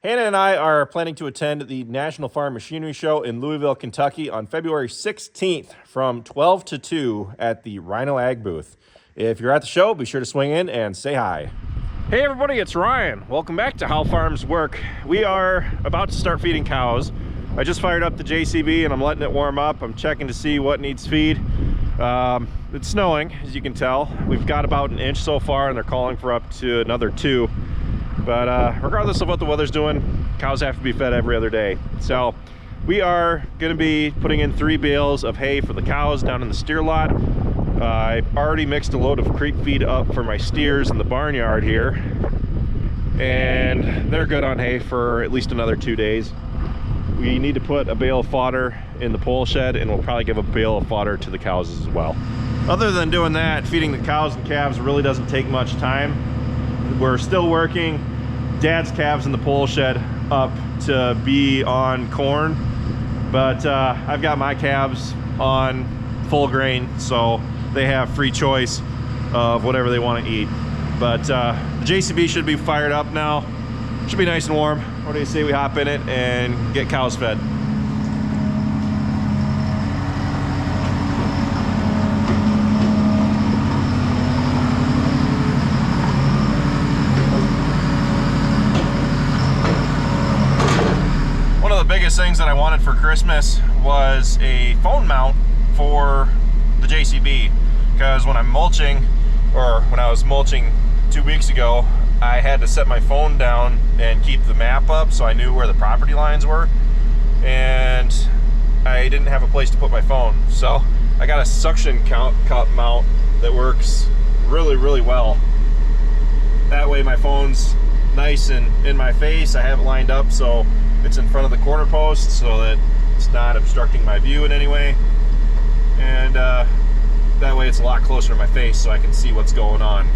Hannah and I are planning to attend the National Farm Machinery Show in Louisville, Kentucky on February 16th from 12 to 2 at the Rhino Ag booth. If you're at the show, be sure to swing in and say hi. Hey everybody, it's Ryan. Welcome back to How Farms Work. We are about to start feeding cows. I just fired up the JCB and I'm letting it warm up. I'm checking to see what needs feed. It's snowing, as you can tell. We've got about an inch so far and they're calling for up to another 2. But regardless of what the weather's doing, cows have to be fed every other day. So we are going to be putting in 3 bales of hay for the cows down in the steer lot. I already mixed a load of creep feed up for my steers in the barnyard here. And they're good on hay for at least another 2 days. We need to put a bale of fodder in the pole shed, and we'll probably give a bale of fodder to the cows as well. Other than doing that, feeding the cows and calves really doesn't take much time. We're still working Dad's calves in the pole shed up to be on corn, but I've got my calves on full grain, so they have free choice of whatever they want to eat. But the JCB should be fired up now. Should be nice and warm. What do you say we hop in it and get cows fed? One of the biggest things that I wanted for Christmas was a phone mount for the JCB, because when I'm mulching, or when I was mulching 2 weeks ago, I had to set my phone down and keep the map up so I knew where the property lines were, and I didn't have a place to put my phone. So I got a suction cup mount that works really well. That way my phone's nice and in my face. I have it lined up so it's in front of the corner post so that it's not obstructing my view in any way, and that way it's a lot closer to my face so I can see what's going on.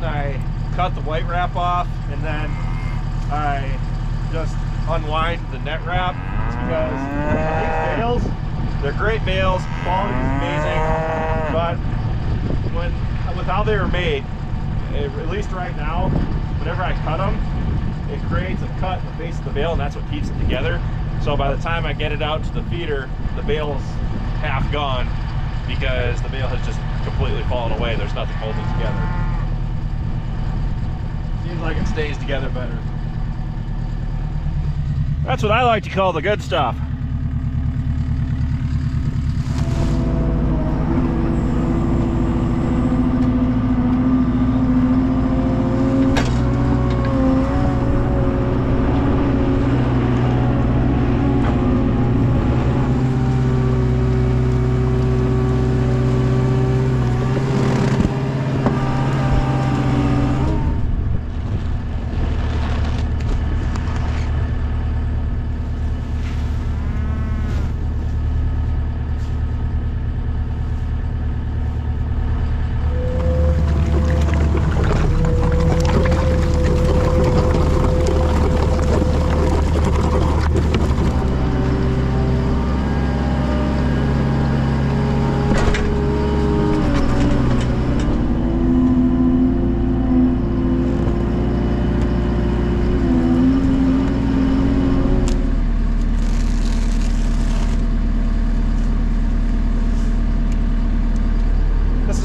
I cut the white wrap off and then I just unwind the net wrap. It's because these bales, they're great bales, quality is amazing, but with how they were made, at least right now, whenever I cut them, it creates a cut in the face of the bale, and that's what keeps it together. So by the time I get it out to the feeder, the bale's half gone because the bale has just completely fallen away. There's nothing holding it together. Seems like it stays together better. That's what I like to call the good stuff.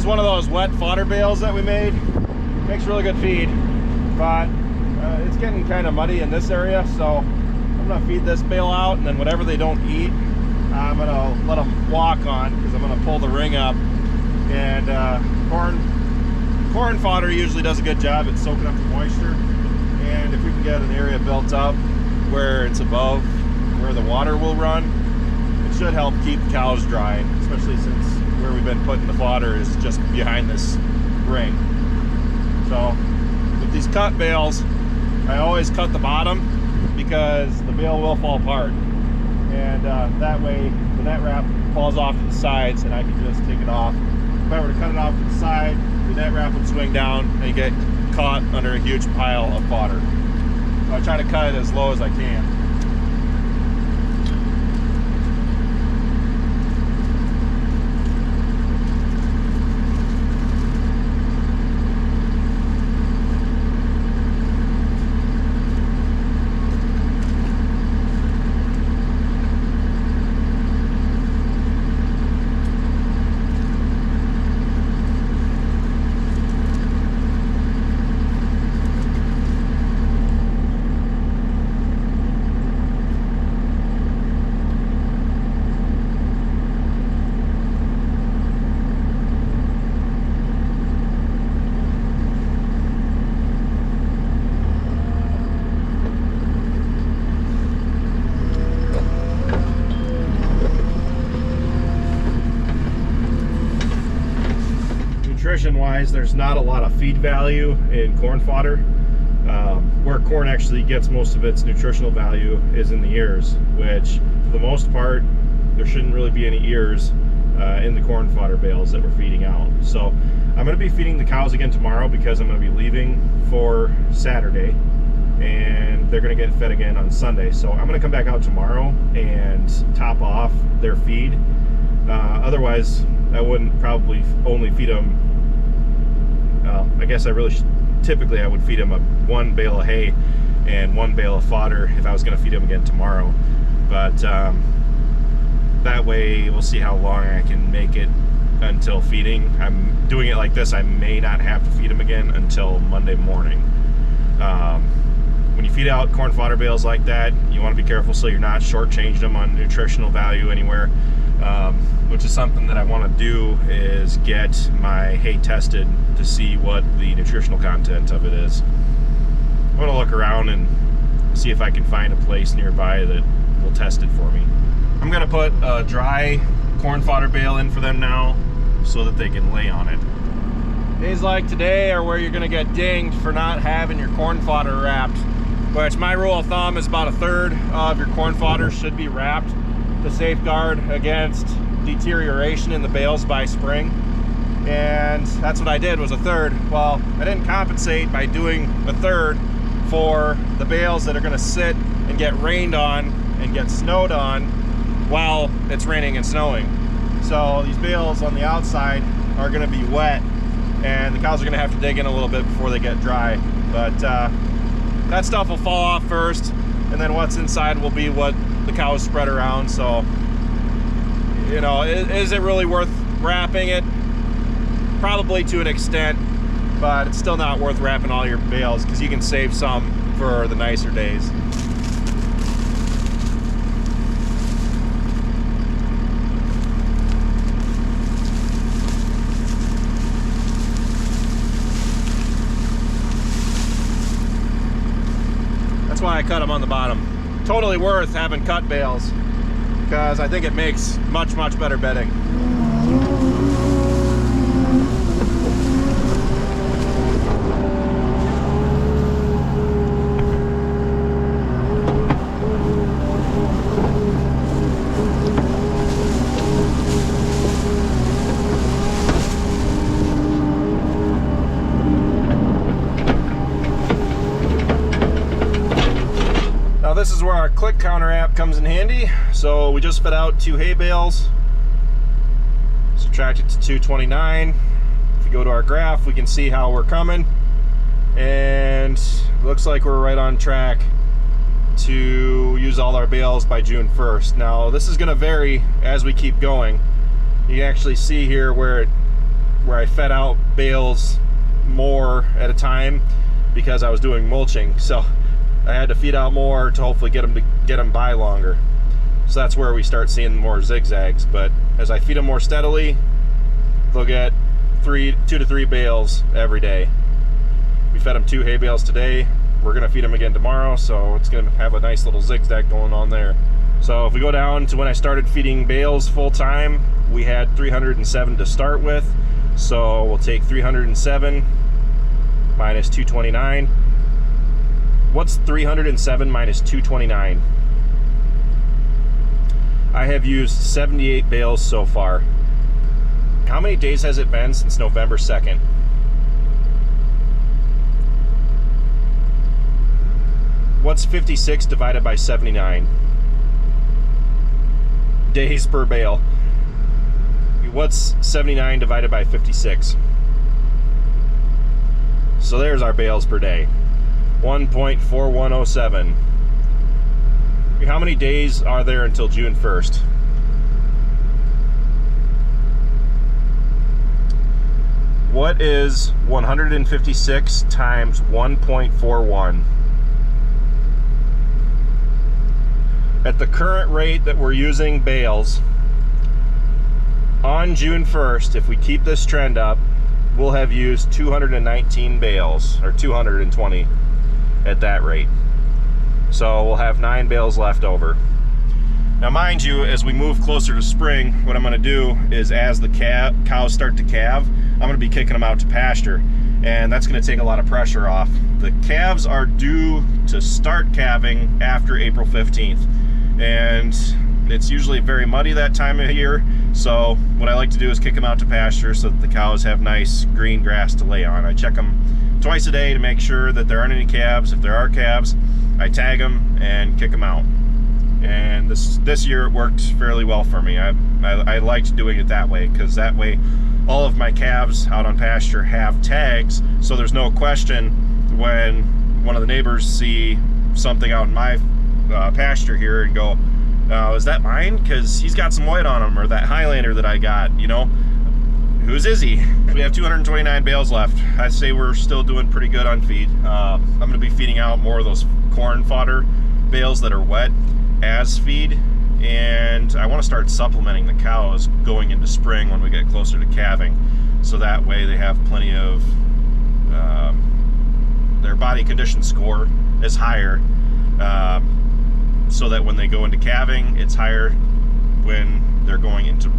One of those wet fodder bales that we made. Makes really good feed, but it's getting kind of muddy in this area, so I'm gonna feed this bale out, and then whatever they don't eat, I'm gonna let them walk on, because I'm gonna pull the ring up. And corn fodder usually does a good job at soaking up the moisture, and if we can get an area built up where it's above where the water will run, it should help keep the cows dry, especially since where we've been putting the fodder is just behind this ring. So with these cut bales, I always cut the bottom because the bale will fall apart, and that way the net wrap falls off to the sides and I can just take it off. If I were to cut it off to the side, the net wrap would swing down and you get caught under a huge pile of fodder. So I try to cut it as low as I can. Nutrition-wise, there's not a lot of feed value in corn fodder. Where corn actually gets most of its nutritional value is in the ears, which for the most part there shouldn't really be any ears in the corn fodder bales that we're feeding out. So I'm going to be feeding the cows again tomorrow because I'm going to be leaving for Saturday and they're going to get fed again on Sunday. So I'm going to come back out tomorrow and top off their feed. Otherwise I wouldn't probably only feed them. I guess typically I would feed them one bale of hay and one bale of fodder if I was going to feed them again tomorrow. But that way we'll see how long I can make it until feeding. I'm doing it like this. I may not have to feed them again until Monday morning. When you feed out corn fodder bales like that, you want to be careful so you're not shortchanging them on nutritional value anywhere. Which is something that I want to do, is get my hay tested to see what the nutritional content of it is. I'm going to look around and see if I can find a place nearby that will test it for me. I'm going to put a dry corn fodder bale in for them now so that they can lay on it. Days like today are where you're going to get dinged for not having your corn fodder wrapped, which my rule of thumb is about 1/3 of your corn fodder should be wrapped to safeguard against deterioration in the bales by spring. And that's what I did, was 1/3. Well, I didn't compensate by doing 1/3 for the bales that are going to sit and get rained on and get snowed on while it's raining and snowing. So these bales on the outside are going to be wet and the cows are going to have to dig in a little bit before they get dry. But that stuff will fall off first, and then what's inside will be what the cows spread around. So, you know, is it really worth wrapping it? Probably to an extent, but it's still not worth wrapping all your bales because you can save some for the nicer days. That's why I cut them on the bottom. Totally worth having cut bales because I think it makes much better bedding. This is where our click counter app comes in handy. So we just fed out 2 hay bales, subtract it to 229. If you go to our graph, we can see how we're coming, and looks like we're right on track to use all our bales by June 1st. Now this is going to vary as we keep going. You can actually see here where I fed out bales more at a time because I was doing mulching. So I had to feed out more to hopefully get them by longer. So that's where we start seeing more zigzags. But as I feed them more steadily, they'll get 2 to 3 bales every day. We fed them 2 hay bales today. We're gonna feed them again tomorrow, so it's gonna have a nice little zigzag going on there. So if we go down to when I started feeding bales full time, we had 307 to start with. So we'll take 307 minus 229. What's 307 minus 229? I have used 78 bales so far. How many days has it been since November 2nd? What's 56 divided by 79? Days per bale. What's 79 divided by 56? So there's our bales per day. 1.4107. How many days are there until June 1st? What is 156 times 1.41? At the current rate that we're using bales, on June 1st, if we keep this trend up, we'll have used 219 bales, or 220 at that rate. So we'll have 9 bales left over. Now mind you, as we move closer to spring, what I'm going to do is as the cows start to calve, I'm going to be kicking them out to pasture, and that's going to take a lot of pressure off. The calves are due to start calving after April 15th, and it's usually very muddy that time of year, so what I like to do is kick them out to pasture so that the cows have nice green grass to lay on. I check them twice a day to make sure that there aren't any calves. If there are calves, I tag them and kick them out. And this year it worked fairly well for me. I liked doing it that way, because that way all of my calves out on pasture have tags, so there's no question when one of the neighbors see something out in my pasture here and go, is that mine? Because he's got some white on him, or that Highlander that I got, you know, whose is he? We have 229 bales left. I say we're still doing pretty good on feed. I'm going to be feeding out more of those corn fodder bales that are wet as feed, and I want to start supplementing the cows going into spring when we get closer to calving, so that way they have plenty of their body condition score is higher, so that when they go into calving, it's higher when they're going into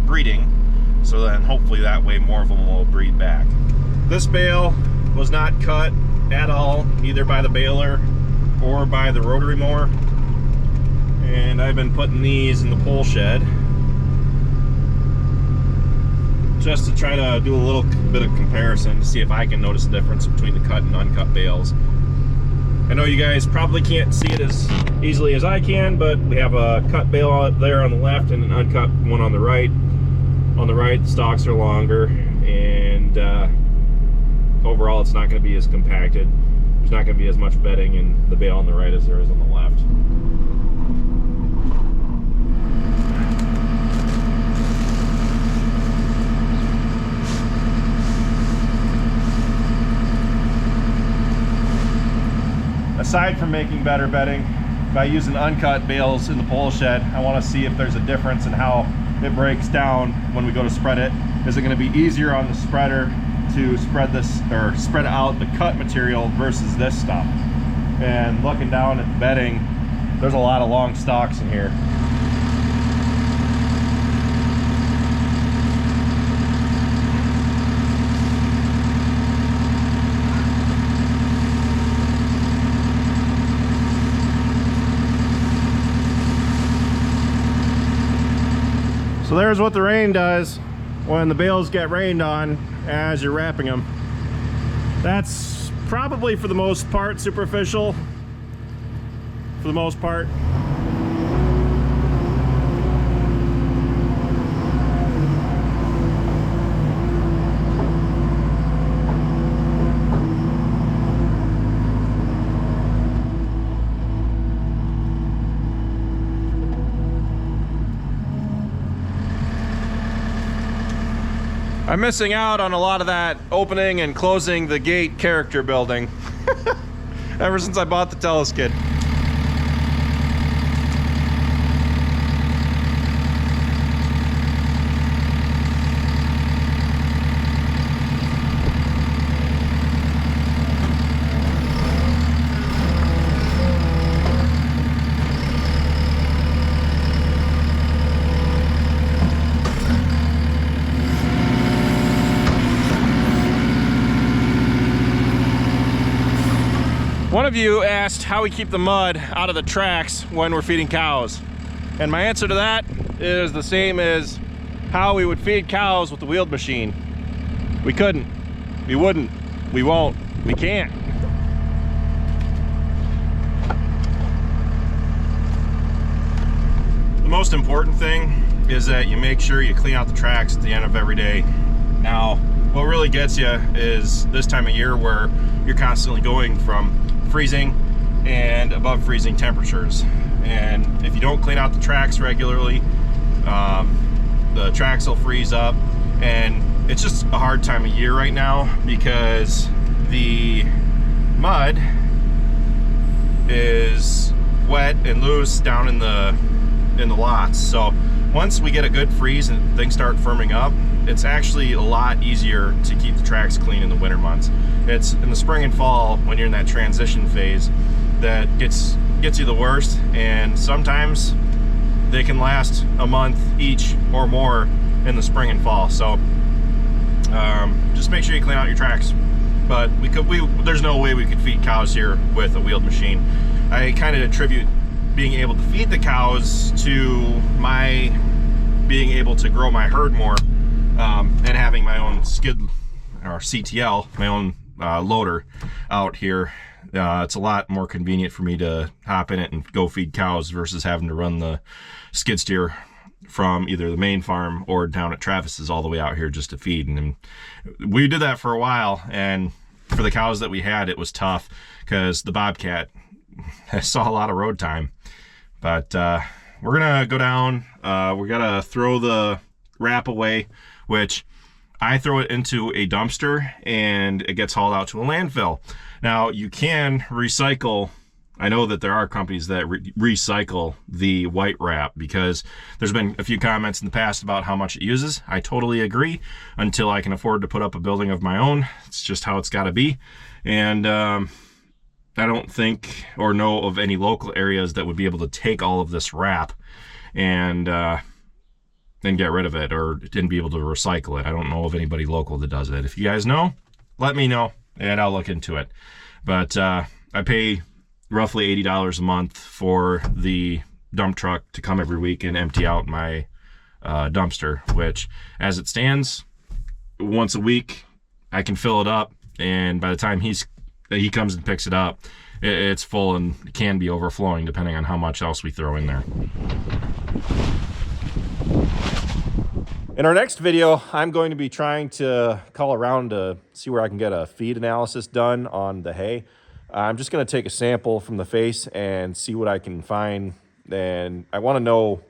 breeding, so then hopefully that way more of them will breed back. This bale was not cut at all, either by the baler or by the rotary mower, and I've been putting these in the pole shed just to try to do a little bit of comparison to see if I can notice a difference between the cut and uncut bales. I know you guys probably can't see it as easily as I can, but we have a cut bale out there on the left and an uncut one on the right. On the right, the stalks are longer, and overall it's not going to be as compacted. There's not going to be as much bedding in the bale on the right as there is on the left. Aside from making better bedding, by using uncut bales in the pole shed, I want to see if there's a difference in how it breaks down when we go to spread it. Is it going to be easier on the spreader to spread this, or spread out the cut material versus this stuff? And looking down at the bedding, there's a lot of long stalks in here. So there's what the rain does when the bales get rained on as you're wrapping them. That's probably for the most part superficial, for the most part. I'm missing out on a lot of that opening and closing the gate character building ever since I bought the Teleskid. One of you asked how we keep the mud out of the tracks when we're feeding cows. And my answer to that is the same as how we would feed cows with the wheeled machine. We couldn't, we wouldn't, we won't, we can't. The most important thing is that you make sure you clean out the tracks at the end of every day. Now, what really gets you is this time of year where you're constantly going from freezing and above freezing temperatures. And if you don't clean out the tracks regularly, the tracks will freeze up, and it's just a hard time of year right now because the mud is wet and loose down in the lots. So once we get a good freeze and things start firming up, it's actually a lot easier to keep the tracks clean in the winter months. It's in the spring and fall when you're in that transition phase that gets you the worst, and sometimes they can last a month each or more in the spring and fall. So just make sure you clean out your tracks. But there's no way we could feed cows here with a wheeled machine. I kind of attribute being able to feed the cows to my being able to grow my herd more, and having my own skid or CTL, my own loader out here. It's a lot more convenient for me to hop in it and go feed cows versus having to run the skid steer from either the main farm or down at Travis's all the way out here just to feed. And we did that for a while, and for the cows that we had, it was tough because the Bobcat saw a lot of road time. But we're gonna go down. We gotta throw the wrap away, which I throw it into a dumpster and it gets hauled out to a landfill. Now you can recycle. I know that there are companies that recycle the white wrap because there's been a few comments in the past about how much it uses. I totally agree until I can afford to put up a building of my own. It's just how it's got to be. And I don't think or know of any local areas that would be able to take all of this wrap and then get rid of it, or didn't be able to recycle it. I don't know of anybody local that does it. If you guys know, let me know and I'll look into it. But I pay roughly $80 a month for the dump truck to come every week and empty out my dumpster, which as it stands, once a week I can fill it up, and by the time he comes and picks it up, it's full and can be overflowing depending on how much else we throw in there. In our next video, I'm going to be trying to call around to see where I can get a feed analysis done on the hay. I'm just going to take a sample from the face and see what I can find, and I want to know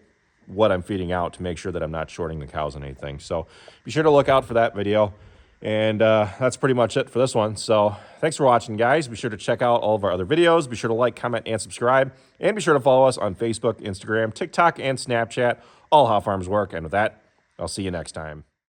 what I'm feeding out to make sure that I'm not shorting the cows on anything. So be sure to look out for that video. And that's pretty much it for this one. So thanks for watching, guys. Be sure to check out all of our other videos. Be sure to like, comment, and subscribe. And be sure to follow us on Facebook, Instagram, TikTok, and Snapchat. All how farms work. And with that, I'll see you next time.